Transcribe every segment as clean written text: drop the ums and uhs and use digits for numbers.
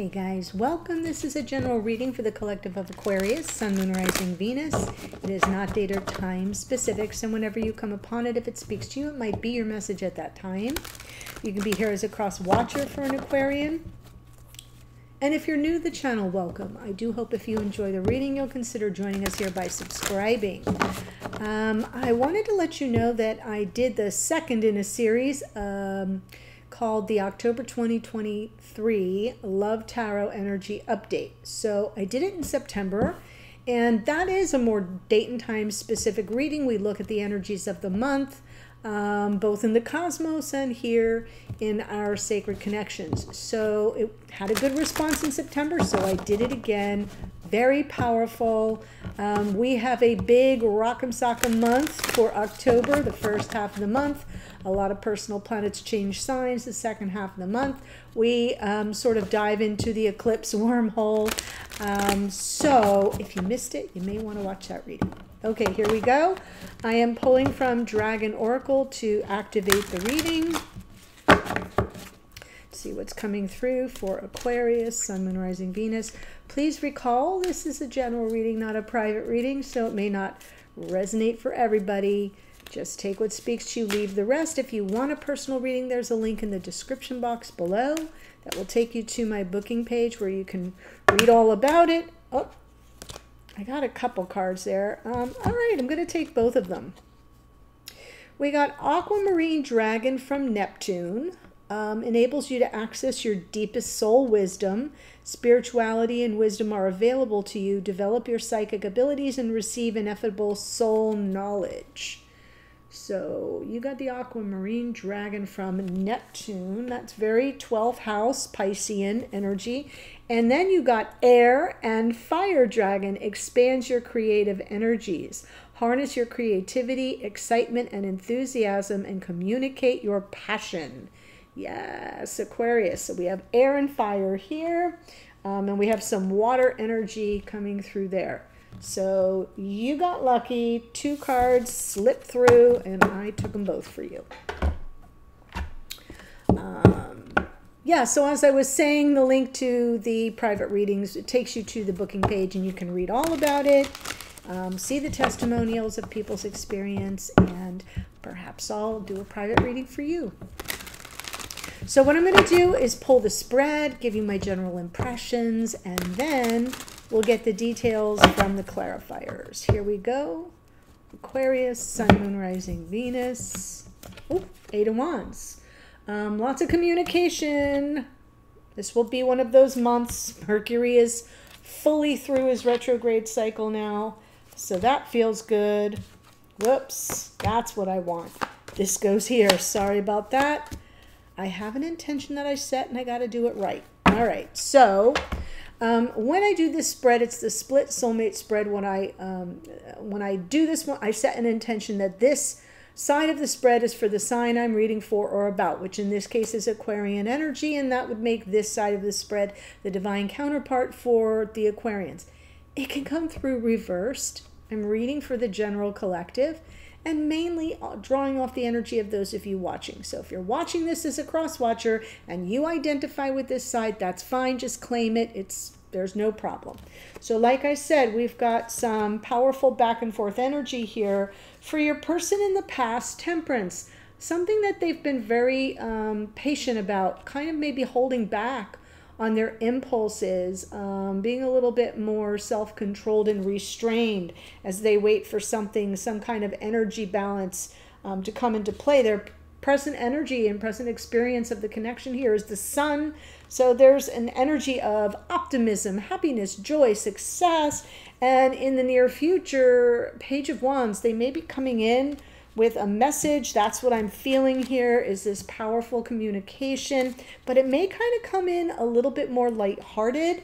Hey guys, welcome. This is a general reading for the collective of Aquarius, Sun, Moon, Rising, Venus. It is not date or time specific, so whenever you come upon it, if it speaks to you, it might be your message at that time. You can be here as a cross watcher for an Aquarian. And if you're new to the channel, welcome. I do hope if you enjoy the reading, you'll consider joining us here by subscribing. I wanted to let you know that I did the second in a series called the October 2023 Love Tarot Energy Update. So I did it in September, and that is a more date and time specific reading. We look at the energies of the month, both in the cosmos and here in our sacred connections. So it had a good response in September, so I did it again. Very powerful. We have a big Rock'em Sock'em month for October, the first half of the month. A lot of personal planets change signs the second half of the month. We sort of dive into the eclipse wormhole. So if you missed it, you may want to watch that reading. Okay, here we go. I am pulling from Dragon Oracle to activate the reading. See what's coming through for Aquarius, Sun, Moon, Rising, Venus. Please recall, this is a general reading, not a private reading, so it may not resonate for everybody. Just take what speaks to you, leave the rest. If you want a personal reading, there's a link in the description box below that will take you to my booking page where you can read all about it. Oh, I got a couple cards there. All right, I'm going to take both of them. We got Aquamarine Dragon from Neptune. Enables you to access your deepest soul wisdom. Spirituality and wisdom are available to you. Develop your psychic abilities and receive ineffable soul knowledge. So you got the Aquamarine Dragon from Neptune. That's very 12th house Piscean energy. And then you got Air and Fire Dragon. Expands your creative energies. Harness your creativity, excitement, and enthusiasm, and communicate your passion. Yes, Aquarius. So we have air and fire here, and we have some water energy coming through there. So you got lucky. 2 cards slipped through, and I took them both for you. Yeah, so as I was saying, the link to the private readings, it takes you to the booking page, and you can read all about it, see the testimonials of people's experience, and perhaps I'll do a private reading for you. So what I'm going to do is pull the spread, give you my general impressions, and then we'll get the details from the clarifiers. Here we go. Aquarius, Sun, Moon, Rising, Venus. Oh, 8 of Wands. Lots of communication. This will be one of those months. Mercury is fully through his retrograde cycle now, so that feels good. Whoops, that's what I want. This goes here. Sorry about that. I have an intention that I set, and I got to do it right. All right, so when I do this spread, it's the split soulmate spread. When I do this one, I set an intention that this side of the spread is for the sign I'm reading for or about, which in this case is Aquarian energy, and that would make this side of the spread the divine counterpart for the Aquarians. It can come through reversed. I'm reading for the general collective, and mainly drawing off the energy of those of you watching. So if you're watching this as a cross watcher and you identify with this side, that's fine. Just claim it. There's no problem. So like I said, we've got some powerful back and forth energy here for your person in the past, Temperance. Something that they've been very patient about, kind of maybe holding back on their impulses, being a little bit more self-controlled and restrained as they wait for something, some kind of energy balance to come into play. Their present energy and present experience of the connection here is the Sun. So there's an energy of optimism, happiness, joy, success, and in the near future, Page of Wands, they may be coming in with a message. That's what I'm feeling here, is this powerful communication, but it may kind of come in a little bit more lighthearted,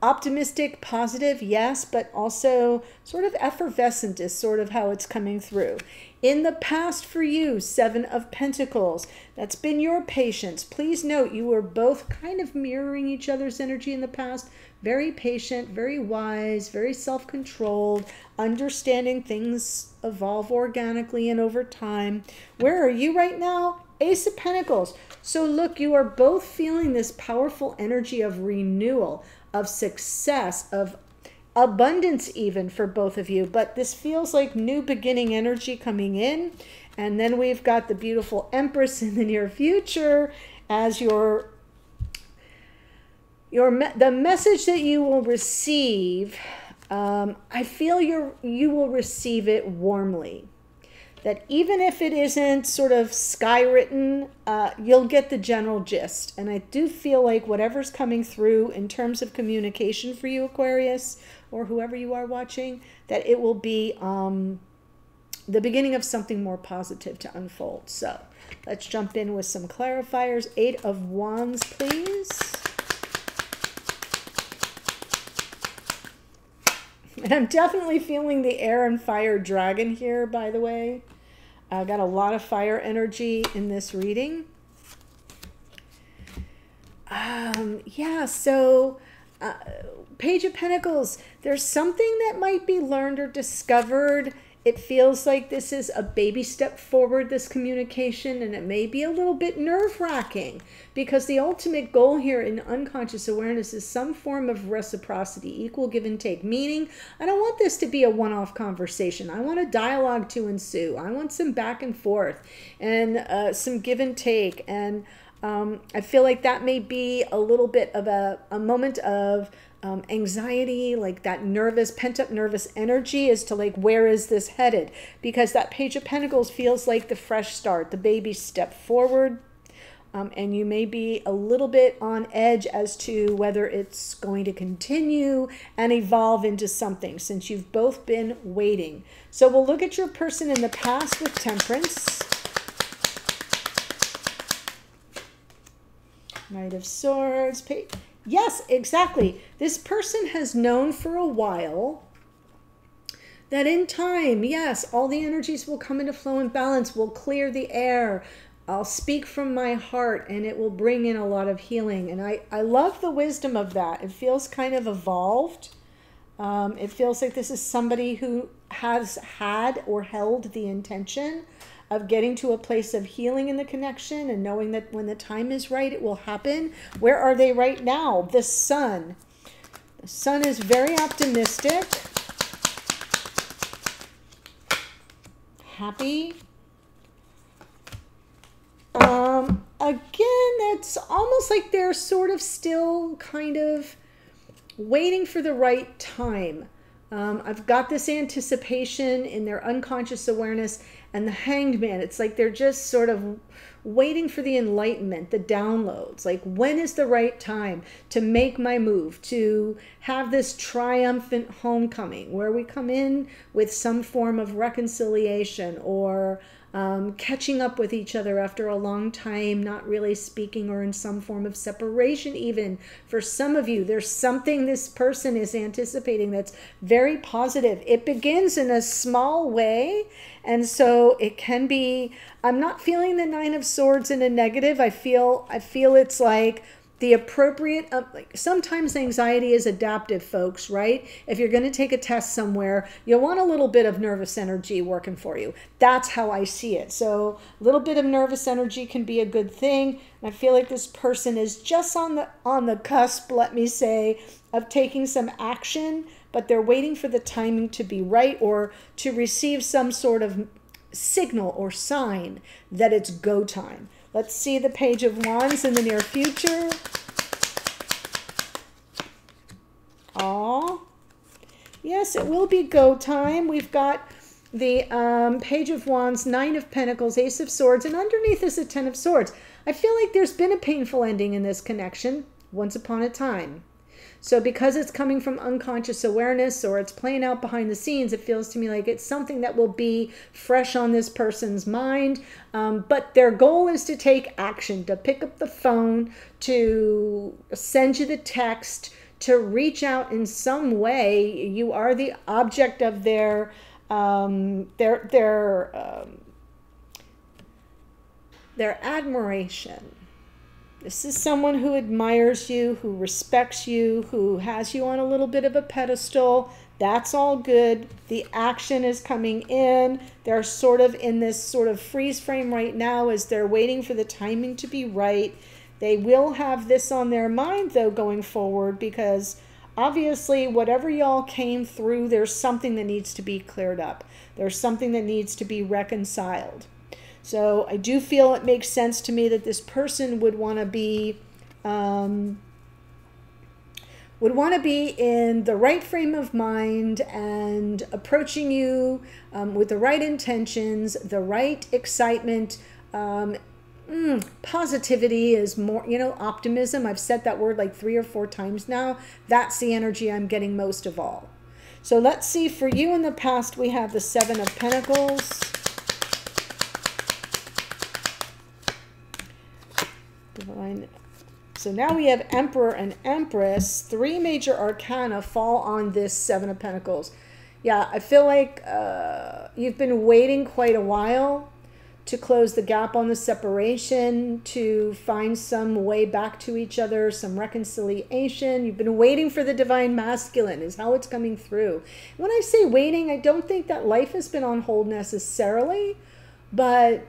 optimistic, positive, yes, but also sort of effervescent is sort of how it's coming through. In the past for you, 7 of Pentacles, that's been your patience. Please note you were both kind of mirroring each other's energy in the past. Very patient, very wise, very self-controlled, understanding things evolve organically and over time. Where are you right now? Ace of Pentacles. So look, you are both feeling this powerful energy of renewal, of success, of abundance even for both of you. But this feels like new beginning energy coming in. And then we've got the beautiful Empress in the near future as the message that you will receive. I feel you will receive it warmly. That even if it isn't sort of skywritten, you'll get the general gist. And I do feel like whatever's coming through in terms of communication for you, Aquarius, or whoever you are watching, that it will be the beginning of something more positive to unfold. So let's jump in with some clarifiers. 8 of Wands, please. And I'm definitely feeling the air and fire dragon here, by the way. I got a lot of fire energy in this reading. Yeah, so Page of Pentacles, there's something that might be learned or discovered. It feels like this is a baby step forward, this communication, and it may be a little bit nerve-wracking because the ultimate goal here in unconscious awareness is some form of reciprocity, equal give and take, meaning I don't want this to be a one-off conversation. I want a dialogue to ensue. I want some back and forth and some give and take. And I feel like that may be a little bit of a moment of anxiety, like that nervous, pent-up nervous energy as to like, where is this headed? Because that Page of Pentacles feels like the fresh start, the baby step forward. And you may be a little bit on edge as to whether it's going to continue and evolve into something, since you've both been waiting. So we'll look at your person in the past with Temperance. Knight of Swords. Yes, exactly. This person has known for a while that in time, yes, all the energies will come into flow and balance, will clear the air. I'll speak from my heart and it will bring in a lot of healing. And I love the wisdom of that. It feels kind of evolved. It feels like this is somebody who has had or held the intention of getting to a place of healing in the connection and knowing that when the time is right, it will happen. Where are they right now? The Sun. The Sun is very optimistic. Happy. Again, it's almost like they're sort of still kind of waiting for the right time. I've got this anticipation in their unconscious awareness, and the Hanged Man, it's like they're just sort of waiting for the enlightenment, the downloads. Like, when is the right time to make my move, to have this triumphant homecoming where we come in with some form of reconciliation or catching up with each other after a long time not really speaking, or in some form of separation even. For some of you, there's something this person is anticipating that's very positive. It begins in a small way, and so it can be, I'm not feeling the Nine of Swords in a negative. I feel it's like the appropriate, like sometimes anxiety is adaptive, folks, right? If you're going to take a test somewhere, you'll want a little bit of nervous energy working for you. That's how I see it. So a little bit of nervous energy can be a good thing. And I feel like this person is just on the cusp, let me say, of taking some action, but they're waiting for the timing to be right, or to receive some sort of signal or sign that it's go time. Let's see the Page of Wands in the near future. Aw. Yes, it will be go time. We've got the Page of Wands, Nine of Pentacles, Ace of Swords, and underneath is a Ten of Swords. I feel like there's been a painful ending in this connection once upon a time. So because it's coming from unconscious awareness, or it's playing out behind the scenes, it feels to me like it's something that will be fresh on this person's mind. But their goal is to take action, to pick up the phone, to send you the text, to reach out in some way. You are the object of their admiration. This is someone who admires you, who respects you, who has you on a little bit of a pedestal. That's all good. The action is coming in. They're sort of in this sort of freeze frame right now as they're waiting for the timing to be right. They will have this on their mind, though, going forward, because obviously whatever y'all came through, there's something that needs to be cleared up. There's something that needs to be reconciled. So I do feel it makes sense to me that this person would want to be in the right frame of mind and approaching you with the right intentions, the right excitement. Positivity is more, optimism. I've said that word like 3 or 4 times now. That's the energy I'm getting most of all. So let's see, for you in the past, we have the 7 of Pentacles. Divine. So now we have Emperor and Empress. 3 major arcana fall on this 7 of Pentacles. Yeah, I feel like you've been waiting quite a while to close the gap on the separation, to find some way back to each other, some reconciliation. You've been waiting for the divine masculine is how it's coming through. When I say waiting, I don't think that life has been on hold necessarily, but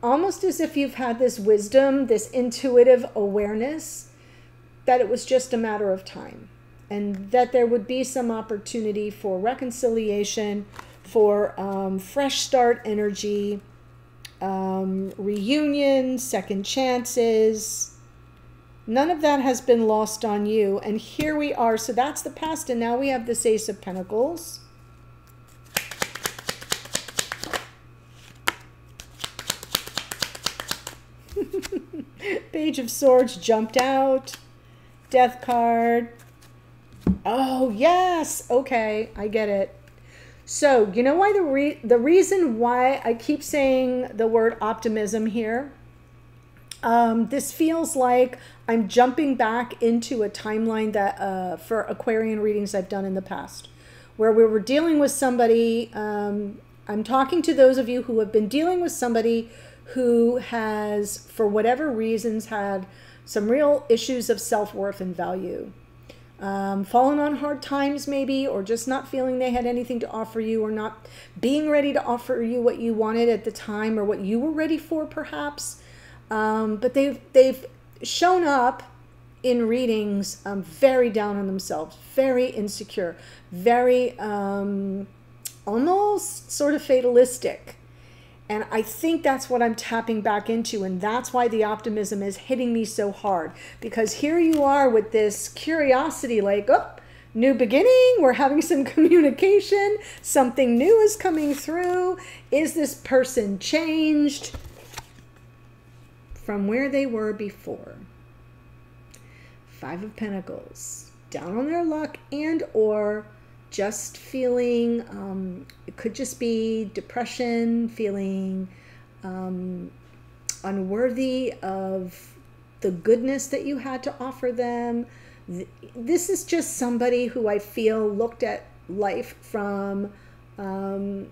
almost as if you've had this wisdom, this intuitive awareness that it was just a matter of time, and that there would be some opportunity for reconciliation, for fresh start energy, reunion, second chances. None of that has been lost on you. And here we are. So that's the past. And now we have this Ace of Pentacles. Page of Swords jumped out. Death card. Oh, yes. Okay, I get it. So, you know why the reason why I keep saying the word optimism here? This feels like I'm jumping back into a timeline that for Aquarian readings I've done in the past, where we were dealing with somebody. I'm talking to those of you who have been dealing with somebody who has, for whatever reasons, had some real issues of self-worth and value. Fallen on hard times maybe, or just not feeling they had anything to offer you, or not being ready to offer you what you wanted at the time, or what you were ready for perhaps. But they've shown up in readings very down on themselves, very insecure, very almost sort of fatalistic. And I think that's what I'm tapping back into, and that's why the optimism is hitting me so hard. Because here you are with this curiosity, like, oh, new beginning, we're having some communication, something new is coming through. Is this person changed from where they were before? 5 of Pentacles, down on their luck, and or just feeling, it could just be depression, feeling unworthy of the goodness that you had to offer them. This is just somebody who I feel looked at life from a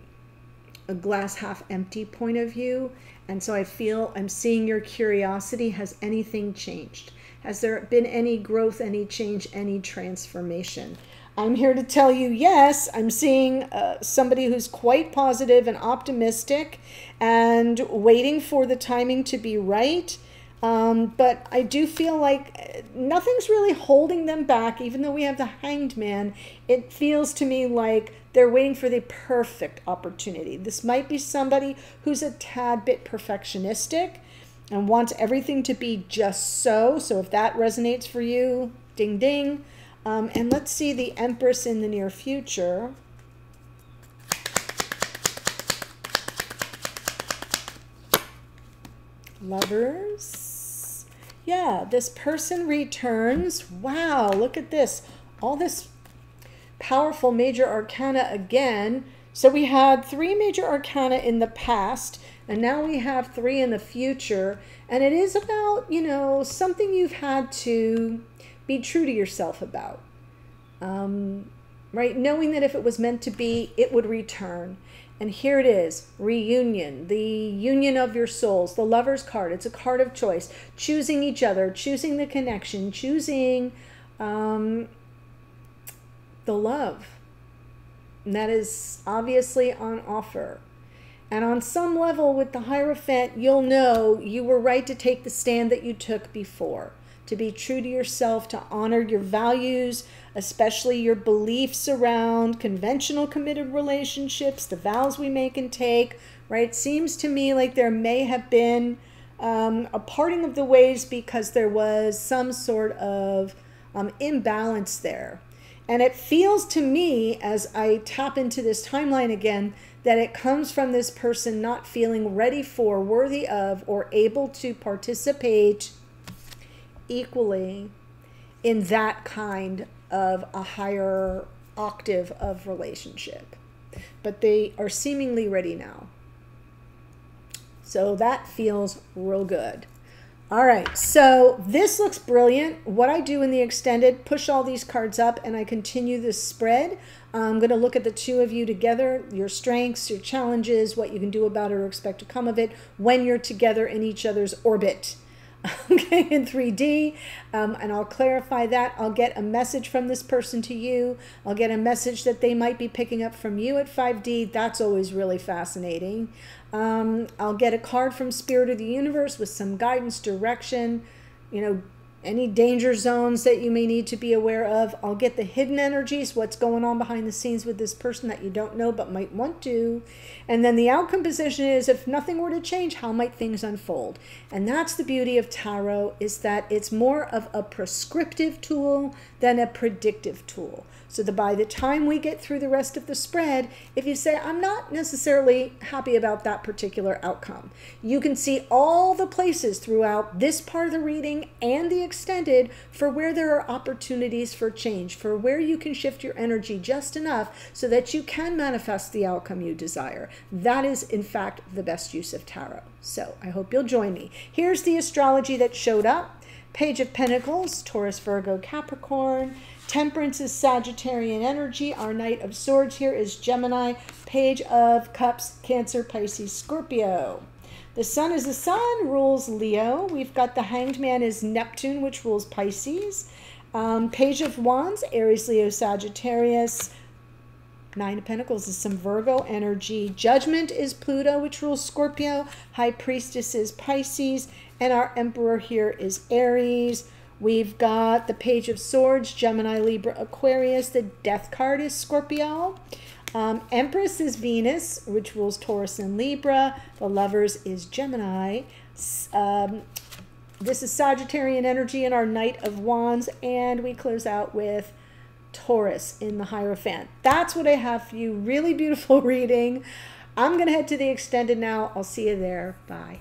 glass half empty point of view. And so I feel I'm seeing your curiosity. Has anything changed? Has there been any growth, any change, any transformation? I'm here to tell you, yes, I'm seeing somebody who's quite positive and optimistic and waiting for the timing to be right. But I do feel like nothing's really holding them back, even though we have the Hanged Man. It feels to me like they're waiting for the perfect opportunity. This might be somebody who's a tad bit perfectionistic and wants everything to be just so. So if that resonates for you, ding, ding. And let's see the Empress in the near future. Lovers. Yeah, this person returns. Wow, look at this. All this powerful major arcana again. So we had 3 major arcana in the past, and now we have 3 in the future. And it is about, you know, something you've had to be true to yourself about, right? Knowing that if it was meant to be, it would return. And here it is, reunion, the union of your souls, the Lover's card. It's a card of choice, choosing each other, choosing the connection, choosing the love. And that is obviously on offer. And on some level with the Hierophant, you'll know you were right to take the stand that you took before, to be true to yourself, to honor your values, especially your beliefs around conventional committed relationships, the vows we make and take, right? It seems to me like there may have been a parting of the ways because there was some sort of imbalance there. And it feels to me, as I tap into this timeline again, that it comes from this person not feeling ready for, worthy of, or able to participate equally in that kind of a higher octave of relationship. But they are seemingly ready now. So that feels real good. All right, so this looks brilliant. What I do in the extended, push all these cards up and I continue this spread. I'm going to look at the two of you together, your strengths, your challenges, what you can do about it or expect to come of it when you're together in each other's orbit. Okay, in 3D, and I'll clarify that. I'll get a message from this person to you. I'll get a message that they might be picking up from you at 5D. That's always really fascinating. I'll get a card from Spirit of the Universe with some guidance, direction, you know, any danger zones that you may need to be aware of. I'll get the hidden energies, what's going on behind the scenes with this person that you don't know but might want to. And then the outcome position is, if nothing were to change, how might things unfold? And that's the beauty of tarot, is that it's more of a prescriptive tool than a predictive tool. So that by the time we get through the rest of the spread, if you say, I'm not necessarily happy about that particular outcome, you can see all the places throughout this part of the reading and the extended for where there are opportunities for change, for where you can shift your energy just enough so that you can manifest the outcome you desire. That is, in fact, the best use of tarot. So I hope you'll join me. Here's the astrology that showed up. Page of Pentacles, Taurus, Virgo, Capricorn. Temperance is Sagittarian energy. Our Knight of Swords here is Gemini. Page of Cups, Cancer, Pisces, Scorpio. The Sun is the Sun, rules Leo. We've got the Hanged Man is Neptune, which rules Pisces. Page of Wands, Aries, Leo, Sagittarius. Nine of Pentacles is some Virgo energy. Judgment is Pluto, which rules Scorpio. High Priestess is Pisces. And our Emperor here is Aries. We've got the Page of Swords, Gemini, Libra, Aquarius. The Death card is Scorpio. Empress is Venus, which rules Taurus and Libra. The Lovers is Gemini. This is Sagittarian energy in our Knight of Wands. And we close out with Taurus in the Hierophant. That's what I have for you. Really beautiful reading. I'm going to head to the extended now. I'll see you there. Bye.